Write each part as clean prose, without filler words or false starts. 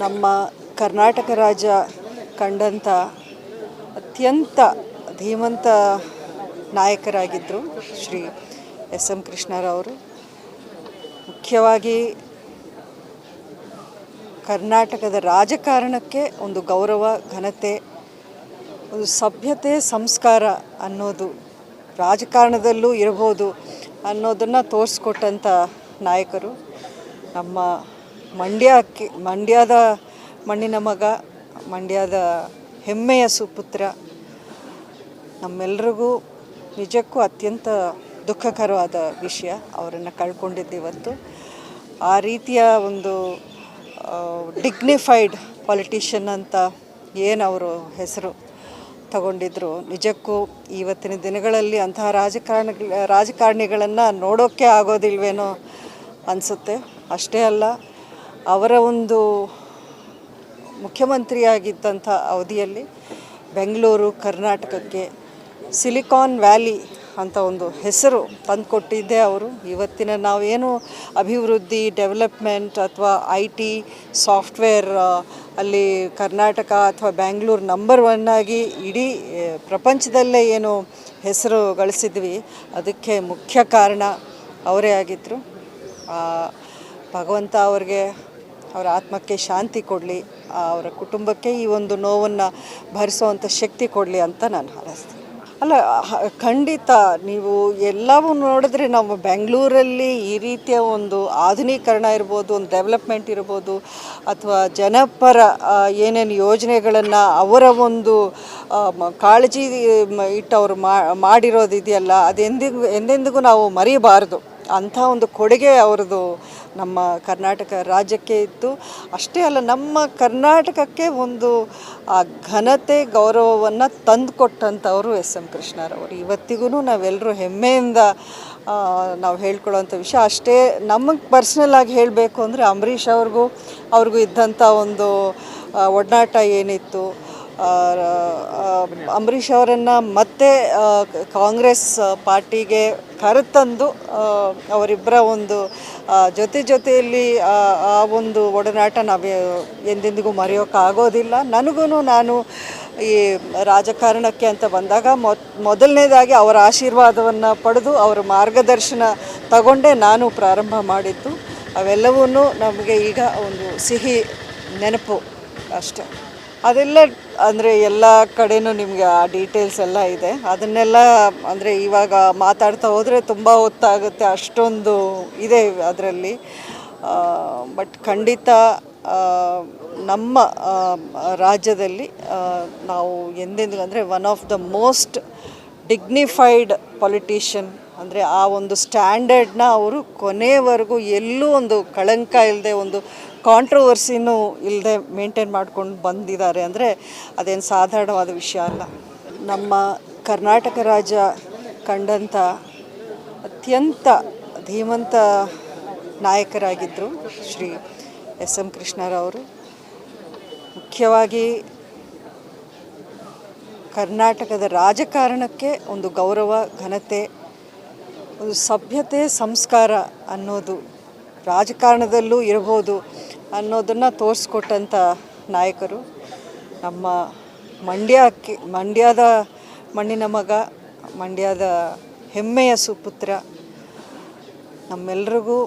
ನಮ್ಮ ಕರ್ನಾಟಕ ರಾಜ್ಯ ಕಂಡಂಥ ಅತ್ಯಂತ ಧೀಮಂತ ನಾಯಕರಾಗಿದ್ದರು ಶ್ರೀ ಎಸ್ ಎಂ ಕೃಷ್ಣರವರು. ಮುಖ್ಯವಾಗಿ ಕರ್ನಾಟಕದ ರಾಜಕಾರಣಕ್ಕೆ ಒಂದು ಗೌರವ, ಘನತೆ, ಒಂದು ಸಭ್ಯತೆ, ಸಂಸ್ಕಾರ ಅನ್ನೋದು ರಾಜಕಾರಣದಲ್ಲೂ ಇರಬಹುದು ಅನ್ನೋದನ್ನು ತೋರಿಸ್ಕೊಟ್ಟಂಥ ನಾಯಕರು. ನಮ್ಮ ಮಂಡ್ಯದ ಮಣ್ಣಿನ ಮಗ, ಮಂಡ್ಯದ ಹೆಮ್ಮೆಯ ಸುಪುತ್ರ. ನಮ್ಮೆಲ್ಲರಿಗೂ ನಿಜಕ್ಕೂ ಅತ್ಯಂತ ದುಃಖಕರವಾದ ವಿಷಯ, ಅವರನ್ನು ಕಳ್ಕೊಂಡಿದ್ದು ಇವತ್ತು. ಆ ರೀತಿಯ ಒಂದು ಡಿಗ್ನಿಫೈಡ್ ಪೊಲಿಟಿಷಿಯನ್ ಅಂತ ಏನು ಅವರು ಹೆಸರು ತಗೊಂಡಿದ್ರು, ನಿಜಕ್ಕೂ ಇವತ್ತಿನ ದಿನಗಳಲ್ಲಿ ಅಂತಹ ರಾಜಕಾರಣಿಗಳನ್ನು ನೋಡೋಕ್ಕೆ ಆಗೋದಿಲ್ವೇನೋ ಅನಿಸುತ್ತೆ. ಅಷ್ಟೇ ಅಲ್ಲ, ಅವರ ಒಂದು ಮುಖ್ಯಮಂತ್ರಿಯಾಗಿದ್ದಂಥ ಅವಧಿಯಲ್ಲಿ ಬೆಂಗಳೂರು ಕರ್ನಾಟಕಕ್ಕೆ ಸಿಲಿಕಾನ್ ವ್ಯಾಲಿ ಅಂತ ಒಂದು ಹೆಸರು ತಂದುಕೊಟ್ಟಿದ್ದೇ ಅವರು. ಇವತ್ತಿನ ನಾವೇನು ಅಭಿವೃದ್ಧಿ, ಡೆವಲಪ್ಮೆಂಟ್ ಅಥವಾ IT, ಸಾಫ್ಟ್ವೇರ್ ಅಲ್ಲಿ ಕರ್ನಾಟಕ ಅಥವಾ ಬೆಂಗಳೂರು ನಂಬರ್ 1 ಆಗಿ ಇಡೀ ಪ್ರಪಂಚದಲ್ಲೇ ಏನು ಹೆಸರು ಗಳಿಸಿದ್ವಿ, ಅದಕ್ಕೆ ಮುಖ್ಯ ಕಾರಣ ಅವರೇ ಆಗಿದ್ದರು. ಭಗವಂತ ಅವ್ರಿಗೆ, ಅವರ ಆತ್ಮಕ್ಕೆ ಶಾಂತಿ ಕೊಡಲಿ, ಅವರ ಕುಟುಂಬಕ್ಕೆ ಈ ಒಂದು ನೋವನ್ನು ಭರಿಸುವಂಥ ಶಕ್ತಿ ಕೊಡಲಿ ಅಂತ ನಾನು ಹಾರೈಸ್ತೀನಿ. ಅಲ್ಲ, ಖಂಡಿತ ನೀವು ಎಲ್ಲವೂ ನೋಡಿದ್ರೆ ನಮ್ಮ ಬೆಂಗಳೂರಲ್ಲಿ ಈ ರೀತಿಯ ಒಂದು ಆಧುನೀಕರಣ ಇರ್ಬೋದು, ಒಂದು ಡೆವಲಪ್ಮೆಂಟ್ ಇರ್ಬೋದು, ಅಥವಾ ಜನಪರ ಏನೇನು ಯೋಜನೆಗಳನ್ನು ಅವರ ಒಂದು ಕಾಳಜಿ ಇಟ್ಟು ಅವರು ಮಾಡಿರೋದಿದೆಯಲ್ಲ, ಅದು ಎಂದೆಂದಿಗೂ ನಾವು ಮರೆಯಬಾರ್ದು. ಅಂಥ ಒಂದು ಕೊಡುಗೆ ಅವ್ರದ್ದು ನಮ್ಮ ಕರ್ನಾಟಕ ರಾಜ್ಯಕ್ಕೆ ಇತ್ತು. ಅಷ್ಟೇ ಅಲ್ಲ, ನಮ್ಮ ಕರ್ನಾಟಕಕ್ಕೆ ಒಂದು ಘನತೆ, ಗೌರವವನ್ನು ತಂದುಕೊಟ್ಟಂಥವರು ಎಸ್ ಎಂ ಕೃಷ್ಣರವರು. ಇವತ್ತಿಗೂ ನಾವೆಲ್ಲರೂ ಹೆಮ್ಮೆಯಿಂದ ನಾವು ಹೇಳ್ಕೊಳ್ಳೋವಂಥ ವಿಷಯ. ಅಷ್ಟೇ, ನಮಗೆ ಪರ್ಸ್ನಲ್ ಆಗಿ ಹೇಳಬೇಕು ಅಂದರೆ ಅಂಬರೀಷ್ ಅವ್ರಿಗೂ ಇದ್ದಂಥ ಒಂದು ಒಡನಾಟ ಏನಿತ್ತು, ಅಂಬರೀಷ್ ಅವರನ್ನು ಮತ್ತೆ ಕಾಂಗ್ರೆಸ್ ಪಾರ್ಟಿಗೆ ಕರೆತಂದು ಅವರಿಬ್ಬರ ಒಂದು ಜೊತೆಯಲ್ಲಿ ಆ ಒಂದು ಒಡನಾಟ ನಾವು ಎಂದೆಂದಿಗೂ ಮರೆಯೋಕ್ಕಾಗೋದಿಲ್ಲ. ನಾನು ಈ ರಾಜಕಾರಣಕ್ಕೆ ಅಂತ ಬಂದಾಗ ಮೊದಲನೇದಾಗಿ ಅವರ ಆಶೀರ್ವಾದವನ್ನು ಪಡೆದು ಅವರ ಮಾರ್ಗದರ್ಶನ ತಗೊಂಡೇ ನಾನು ಪ್ರಾರಂಭ ಮಾಡಿದ್ದು. ಅವೆಲ್ಲವೂ ನಮಗೆ ಈಗ ಒಂದು ಸಿಹಿ ನೆನಪು ಅಷ್ಟೆ. ಅದೆಲ್ಲ ಅಂದರೆ ಎಲ್ಲ ಕಡೆಯೂ ನಿಮಗೆ ಆ ಡೀಟೇಲ್ಸ್ ಎಲ್ಲ ಇದೆ. ಅದನ್ನೆಲ್ಲ ಅಂದರೆ ಇವಾಗ ಮಾತಾಡ್ತಾ ಹೋದರೆ ತುಂಬ ಹೊತ್ತಾಗುತ್ತೆ, ಅಷ್ಟೊಂದು ಇದೆ ಅದರಲ್ಲಿ. ಬಟ್ ಖಂಡಿತ ನಮ್ಮ ರಾಜ್ಯದಲ್ಲಿ ನಾವು ಎಂದೆಂದಿಗೂ ಅಂದರೆ one of the most dignified politician, ಅಂದರೆ ಆ ಒಂದು ಸ್ಟ್ಯಾಂಡರ್ಡ್ನ ಅವರು ಕೊನೆವರೆಗೂ ಎಲ್ಲೂ ಒಂದು ಕಳಂಕ ಇಲ್ಲದೆ, ಒಂದು ಕಾಂಟ್ರವರ್ಸಿನೂ ಇಲ್ಲದೆ ಮೇಂಟೈನ್ ಮಾಡ್ಕೊಂಡು ಬಂದಿದ್ದಾರೆ. ಅಂದರೆ ಅದೇನು ಸಾಧಾರಣವಾದ ವಿಷಯ ಅಲ್ಲ. ನಮ್ಮ ಕರ್ನಾಟಕ ರಾಜ್ಯ ಕಂಡಂಥ ಅತ್ಯಂತ ಧೀಮಂತ ನಾಯಕರಾಗಿದ್ದರು ಶ್ರೀ ಎಸ್ ಎಂ ಕೃಷ್ಣರವರು. ಮುಖ್ಯವಾಗಿ ಕರ್ನಾಟಕದ ರಾಜಕಾರಣಕ್ಕೆ ಒಂದು ಗೌರವ, ಘನತೆ, ಒಂದು ಸಭ್ಯತೆ, ಸಂಸ್ಕಾರ ಅನ್ನೋದು ರಾಜಕಾರಣದಲ್ಲೂ ಇರಬಹುದು ಅನ್ನೋದನ್ನು ತೋರಿಸ್ಕೊಟ್ಟಂಥ ನಾಯಕರು. ನಮ್ಮ ಮಂಡ್ಯದ ಮಣ್ಣಿನ ಮಗ, ಮಂಡ್ಯದ ಹೆಮ್ಮೆಯ ಸುಪುತ್ರ. ನಮ್ಮೆಲ್ಲರಿಗೂ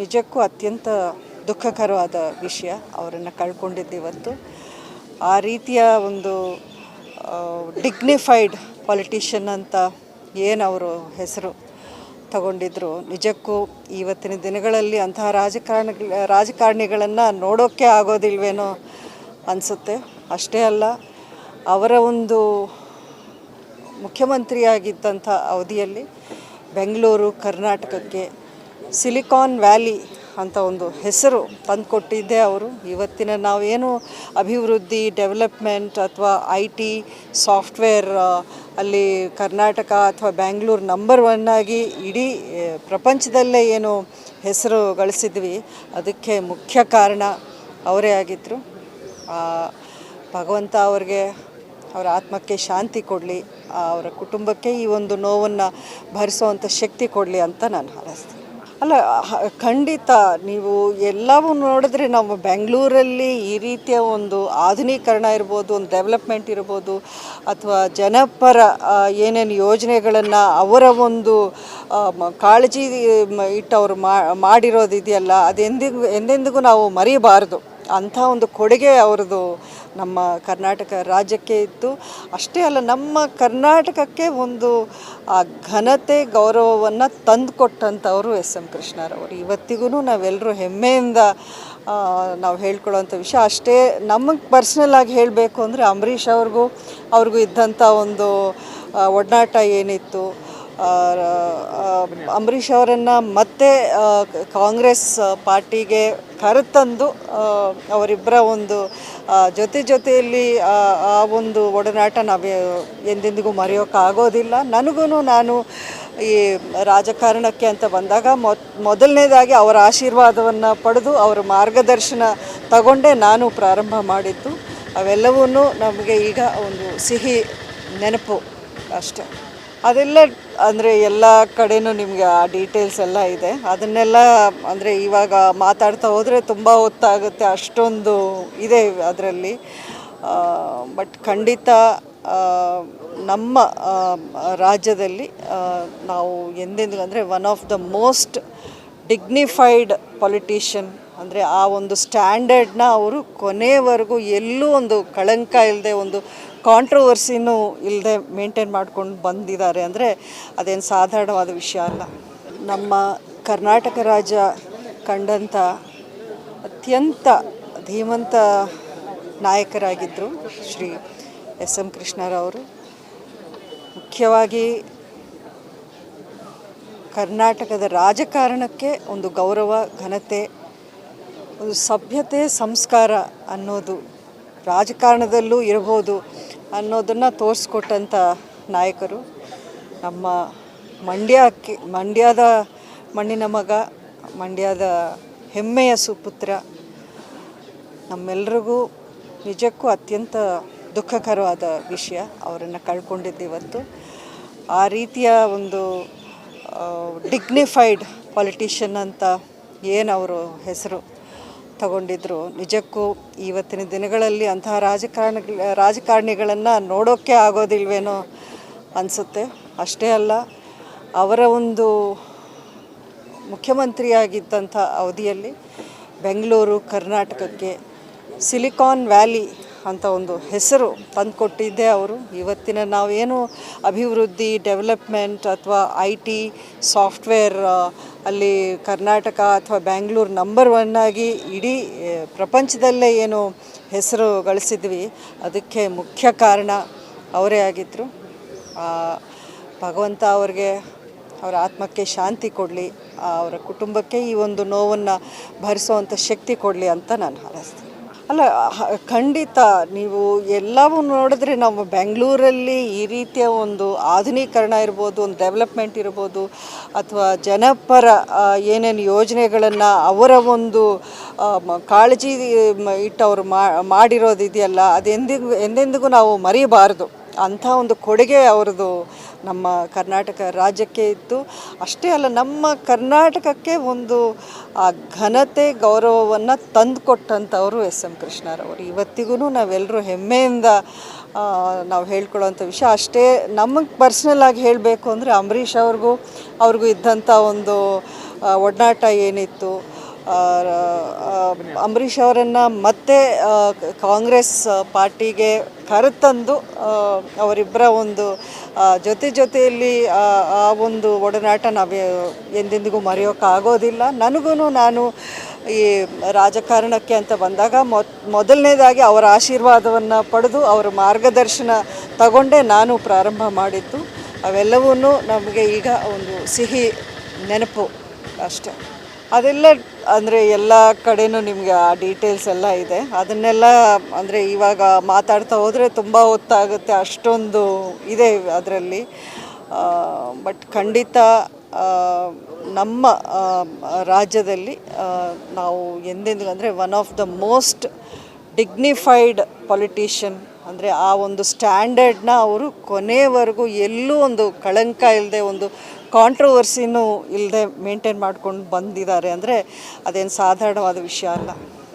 ನಿಜಕ್ಕೂ ಅತ್ಯಂತ ದುಃಖಕರವಾದ ವಿಷಯ, ಅವರನ್ನು ಕಳ್ಕೊಂಡಿದ್ದು ಇವತ್ತು. ಆ ರೀತಿಯ ಒಂದು ಡಿಗ್ನಿಫೈಡ್ ಪೊಲಿಟಿಷಿಯನ್ ಅಂತ ಏನು ಅವರು ಹೆಸರು ತಗೊಂಡಿದ್ರು, ನಿಜಕ್ಕೂ ಇವತ್ತಿನ ದಿನಗಳಲ್ಲಿ ಅಂತಹ ರಾಜಕಾರಣಿಗಳನ್ನು ನೋಡೋಕ್ಕೆ ಆಗೋದಿಲ್ವೇನೋ ಅನಿಸುತ್ತೆ. ಅಷ್ಟೇ ಅಲ್ಲ, ಅವರ ಒಂದು ಮುಖ್ಯಮಂತ್ರಿಯಾಗಿದ್ದಂಥ ಅವಧಿಯಲ್ಲಿ ಬೆಂಗಳೂರು ಕರ್ನಾಟಕಕ್ಕೆ ಸಿಲಿಕಾನ್ ವ್ಯಾಲಿ ಅಂತ ಒಂದು ಹೆಸರು ತಂದುಕೊಟ್ಟಿದ್ದೇ ಅವರು. ಇವತ್ತಿನ ನಾವೇನು ಅಭಿವೃದ್ಧಿ, ಡೆವಲಪ್ಮೆಂಟ್ ಅಥವಾ IT, ಸಾಫ್ಟ್ವೇರ್ ಅಲ್ಲಿ ಕರ್ನಾಟಕ ಅಥವಾ ಬೆಂಗಳೂರು ನಂಬರ್ 1 ಆಗಿ ಇಡೀ ಪ್ರಪಂಚದಲ್ಲೇ ಏನು ಹೆಸರು ಗಳಿಸಿದ್ವಿ, ಅದಕ್ಕೆ ಮುಖ್ಯ ಕಾರಣ ಅವರೇ ಆಗಿದ್ದರು. ಭಗವಂತ ಅವ್ರಿಗೆ, ಅವರ ಆತ್ಮಕ್ಕೆ ಶಾಂತಿ ಕೊಡಲಿ, ಅವರ ಕುಟುಂಬಕ್ಕೆ ಈ ಒಂದು ನೋವನ್ನು ಭರಿಸುವಂಥ ಶಕ್ತಿ ಕೊಡಲಿ ಅಂತ ನಾನು ಹಾರೈಸ್ತೀನಿ. ಅಲ್ಲ ಖಂಡಿತ ನೀವು ಎಲ್ಲವೂ ನೋಡಿದ್ರೆ ನಾವು ಬೆಂಗಳೂರಲ್ಲಿ ಈ ರೀತಿಯ ಒಂದು ಆಧುನೀಕರಣ ಇರ್ಬೋದು, ಒಂದು ಡೆವಲಪ್ಮೆಂಟ್ ಇರ್ಬೋದು, ಅಥವಾ ಜನಪರ ಏನೇನು ಯೋಜನೆಗಳನ್ನು ಅವರ ಒಂದು ಕಾಳಜಿ ಇಟ್ಟು ಅವರು ಮಾಡಿರೋದಿದೆಯಲ್ಲ, ಅದು ಎಂದೆಂದಿಗೂ ನಾವು ಮರೀಬಾರ್ದು. ಅಂಥ ಒಂದು ಕೊಡುಗೆ ಅವ್ರದ್ದು ನಮ್ಮ ಕರ್ನಾಟಕ ರಾಜ್ಯಕ್ಕೆ ಇತ್ತು. ಅಷ್ಟೇ ಅಲ್ಲ, ನಮ್ಮ ಕರ್ನಾಟಕಕ್ಕೆ ಒಂದು ಆ ಘನತೆ ಗೌರವವನ್ನು ತಂದುಕೊಟ್ಟಂಥವರು ಎಸ್ ಎಂ ಕೃಷ್ಣರವರು. ಇವತ್ತಿಗೂ ನಾವೆಲ್ಲರೂ ಹೆಮ್ಮೆಯಿಂದ ನಾವು ಹೇಳ್ಕೊಳ್ಳೋವಂಥ ವಿಷಯ. ಅಷ್ಟೇ ನಮಗೆ ಪರ್ಸ್ನಲ್ಲಾಗಿ ಹೇಳಬೇಕು ಅಂದರೆ ಅಂಬರೀಷ್ ಅವ್ರಿಗೂ ಇದ್ದಂಥ ಒಂದು ಒಡನಾಟ ಏನಿತ್ತು, ಅಂಬರೀಷ್ ಅವರನ್ನು ಮತ್ತೆ ಕಾಂಗ್ರೆಸ್ ಪಾರ್ಟಿಗೆ ಕರೆತಂದು ಅವರಿಬ್ಬರ ಒಂದು ಜೊತೆಯಲ್ಲಿ ಆ ಒಂದು ಒಡನಾಟ ನಾವು ಎಂದೆಂದಿಗೂ ಮರೆಯೋಕ್ಕಾಗೋದಿಲ್ಲ. ನಾನು ಈ ರಾಜಕಾರಣಕ್ಕೆ ಅಂತ ಬಂದಾಗ ಮೊದಲನೇದಾಗಿ ಅವರ ಆಶೀರ್ವಾದವನ್ನು ಪಡೆದು ಅವರ ಮಾರ್ಗದರ್ಶನ ತಗೊಂಡೇ ನಾನು ಪ್ರಾರಂಭ ಮಾಡಿದ್ದು. ಅವೆಲ್ಲವೂ ನಮಗೆ ಈಗ ಒಂದು ಸಿಹಿ ನೆನಪು ಅಷ್ಟೆ. ಅದೆಲ್ಲ ಅಂದರೆ ಎಲ್ಲ ಕಡೆಯೂ ನಿಮಗೆ ಆ ಡೀಟೇಲ್ಸ್ ಎಲ್ಲ ಇದೆ. ಅದನ್ನೆಲ್ಲ ಅಂದರೆ ಇವಾಗ ಮಾತಾಡ್ತಾ ಹೋದರೆ ತುಂಬ ಹೊತ್ತಾಗುತ್ತೆ, ಅಷ್ಟೊಂದು ಇದೆ ಅದರಲ್ಲಿ. ಬಟ್ ಖಂಡಿತ ನಮ್ಮ ರಾಜ್ಯದಲ್ಲಿ ನಾವು ಎಂದೆಂದಿಗೂ ಅಂದರೆ one of the most dignified politician, ಅಂದರೆ ಆ ಒಂದು ಸ್ಟ್ಯಾಂಡರ್ಡ್ನ ಅವರು ಕೊನೆಯವರೆಗೂ ಎಲ್ಲೂ ಒಂದು ಕಳಂಕ ಇಲ್ಲದೆ, ಒಂದು ಕಾಂಟ್ರವರ್ಸಿನೂ ಇಲ್ಲದೆ ಮೇಂಟೈನ್ ಮಾಡ್ಕೊಂಡು ಬಂದಿದ್ದಾರೆ. ಅಂದರೆ ಅದೇನು ಸಾಧಾರಣವಾದ ವಿಷಯ ಅಲ್ಲ. ನಮ್ಮ ಕರ್ನಾಟಕ ರಾಜ್ಯ ಕಂಡಂಥ ಅತ್ಯಂತ ಧೀಮಂತ ನಾಯಕರಾಗಿದ್ದರು ಶ್ರೀ ಎಸ್ ಎಂ ಕೃಷ್ಣರವರು. ಮುಖ್ಯವಾಗಿ ಕರ್ನಾಟಕದ ರಾಜಕಾರಣಕ್ಕೆ ಒಂದು ಗೌರವ, ಘನತೆ, ಒಂದು ಸಭ್ಯತೆ, ಸಂಸ್ಕಾರ ಅನ್ನೋದು ರಾಜಕಾರಣದಲ್ಲೂ ಇರ್ಬೋದು ಅನ್ನೋದನ್ನು ತೋರಿಸ್ಕೊಟ್ಟಂಥ ನಾಯಕರು. ನಮ್ಮ ಮಂಡ್ಯದ ಮಣ್ಣಿನ ಮಗ, ಮಂಡ್ಯದ ಹೆಮ್ಮೆಯ ಸುಪುತ್ರ. ನಮ್ಮೆಲ್ರಿಗೂ ನಿಜಕ್ಕೂ ಅತ್ಯಂತ ದುಃಖಕರವಾದ ವಿಷಯ, ಅವರನ್ನು ಕಳ್ಕೊಂಡಿದ್ದು ಇವತ್ತು. ಆ ರೀತಿಯ ಒಂದು ಡಿಗ್ನಿಫೈಡ್ ಪೊಲಿಟಿಷಿಯನ್ ಅಂತ ಏನವರು ಹೆಸರು ತಗೊಂಡಿದ್ರು, ನಿಜಕ್ಕೂ ಇವತ್ತಿನ ದಿನಗಳಲ್ಲಿ ಅಂತಹ ರಾಜಕಾರಣಿಗಳನ್ನು ನೋಡೋಕ್ಕೆ ಆಗೋದಿಲ್ವೇನೋ ಅನಿಸುತ್ತೆ. ಅಷ್ಟೇ ಅಲ್ಲ, ಅವರ ಒಂದು ಮುಖ್ಯಮಂತ್ರಿಯಾಗಿದ್ದಂಥ ಅವಧಿಯಲ್ಲಿ ಬೆಂಗಳೂರು ಕರ್ನಾಟಕಕ್ಕೆ ಸಿಲಿಕಾನ್ ವ್ಯಾಲಿ ಅಂತ ಒಂದು ಹೆಸರು ತಂದುಕೊಟ್ಟಿದ್ದೇ ಅವರು. ಇವತ್ತಿನ ನಾವೇನು ಅಭಿವೃದ್ಧಿ, ಡೆವಲಪ್ಮೆಂಟ್ ಅಥವಾ IT, ಸಾಫ್ಟ್ವೇರ್ ಅಲ್ಲಿ ಕರ್ನಾಟಕ ಅಥವಾ ಬೆಂಗಳೂರು ನಂಬರ್ 1 ಆಗಿ ಇಡೀ ಪ್ರಪಂಚದಲ್ಲೇ ಏನು ಹೆಸರು ಗಳಿಸಿದ್ವಿ, ಅದಕ್ಕೆ ಮುಖ್ಯ ಕಾರಣ ಅವರೇ ಆಗಿದ್ದರು. ಭಗವಂತ ಅವ್ರಿಗೆ, ಅವರ ಆತ್ಮಕ್ಕೆ ಶಾಂತಿ ಕೊಡಲಿ, ಅವರ ಕುಟುಂಬಕ್ಕೆ ಈ ಒಂದು ನೋವನ್ನು ಭರಿಸುವಂಥ ಶಕ್ತಿ ಕೊಡಲಿ ಅಂತ ನಾನು ಹಾರೈಸ್ತೀನಿ. ಅಲ್ಲ ಖಂಡಿತ ನೀವು ಎಲ್ಲವೂ ನೋಡಿದ್ರೆ ನಾವು ಬೆಂಗಳೂರಲ್ಲಿ ಈ ರೀತಿಯ ಒಂದು ಆಧುನೀಕರಣ ಇರ್ಬೋದು, ಒಂದು ಡೆವಲಪ್ಮೆಂಟ್ ಇರ್ಬೋದು, ಅಥವಾ ಜನಪರ ಏನೇನು ಯೋಜನೆಗಳನ್ನು ಅವರ ಒಂದು ಕಾಳಜಿ ಇಟ್ಟು ಅವರು ಮಾಡಿರೋದಿದೆಯಲ್ಲ, ಅದು ಎಂದೆಂದಿಗೂ ನಾವು ಮರೀಬಾರ್ದು. ಅಂಥ ಒಂದು ಕೊಡುಗೆ ಅವ್ರದ್ದು ನಮ್ಮ ಕರ್ನಾಟಕ ರಾಜ್ಯಕ್ಕೆ ಇತ್ತು. ಅಷ್ಟೇ ಅಲ್ಲ, ನಮ್ಮ ಕರ್ನಾಟಕಕ್ಕೆ ಒಂದು ಆ ಘನತೆ ಗೌರವವನ್ನು ತಂದುಕೊಟ್ಟಂಥವರು ಎಸ್ ಎಂ ಕೃಷ್ಣರವರು. ಇವತ್ತಿಗೂ ನಾವೆಲ್ಲರೂ ಹೆಮ್ಮೆಯಿಂದ ನಾವು ಹೇಳ್ಕೊಳ್ಳೋವಂಥ ವಿಷಯ. ಅಷ್ಟೇ ನಮಗೆ ಪರ್ಸ್ನಲ್ಲಾಗಿ ಹೇಳಬೇಕು ಅಂದರೆ ಅಂಬರೀಷ್ ಅವ್ರಿಗೂ ಇದ್ದಂಥ ಒಂದು ಒಡನಾಟ ಏನಿತ್ತು, ಅಂಬರೀಷ್ ಅವರನ್ನು ಮತ್ತೆ ಕಾಂಗ್ರೆಸ್ ಪಾರ್ಟಿಗೆ ಕರೆತಂದು ಅವರಿಬ್ಬರ ಒಂದು ಜೊತೆಯಲ್ಲಿ ಆ ಒಂದು ಒಡನಾಟ ನಾವು ಎಂದೆಂದಿಗೂ ಮರೆಯೋಕ್ಕಾಗೋದಿಲ್ಲ. ನಾನು ಈ ರಾಜಕಾರಣಕ್ಕೆ ಅಂತ ಬಂದಾಗ ಮೊದಲನೇದಾಗಿ ಅವರ ಆಶೀರ್ವಾದವನ್ನು ಪಡೆದು ಅವರ ಮಾರ್ಗದರ್ಶನ ತಗೊಂಡೇ ನಾನು ಪ್ರಾರಂಭ ಮಾಡಿದ್ದು. ಅವೆಲ್ಲವೂ ನಮಗೆ ಈಗ ಒಂದು ಸಿಹಿ ನೆನಪು ಅಷ್ಟೆ. ಅದೆಲ್ಲ ಅಂದರೆ ಎಲ್ಲ ಕಡೆಯೂ ನಿಮಗೆ ಆ ಡೀಟೇಲ್ಸ್ ಎಲ್ಲ ಇದೆ. ಅದನ್ನೆಲ್ಲ ಅಂದರೆ ಇವಾಗ ಮಾತಾಡ್ತಾ ಹೋದರೆ ತುಂಬ ಹೊತ್ತಾಗುತ್ತೆ, ಅಷ್ಟೊಂದು ಇದೆ ಅದರಲ್ಲಿ. ಬಟ್ ಖಂಡಿತ ನಮ್ಮ ರಾಜ್ಯದಲ್ಲಿ ನಾವು ಎಂದೆಂದಿಗೂ ಅಂದರೆ one of the most dignified politician, ಅಂದರೆ ಆ ಒಂದು ಸ್ಟ್ಯಾಂಡರ್ಡ್ನ ಅವರು ಕೊನೆಯವರೆಗೂ ಎಲ್ಲೂ ಒಂದು ಕಳಂಕ ಇಲ್ಲದೆ, ಒಂದು ಕಾಂಟ್ರವರ್ಸಿನೂ ಇಲ್ಲದೆ ಮೇಂಟೈನ್ ಮಾಡ್ಕೊಂಡು ಬಂದಿದ್ದಾರೆ ಅಂದರೆ ಅದೇನು ಸಾಧಾರಣವಾದ ವಿಷಯ ಅಲ್ಲ.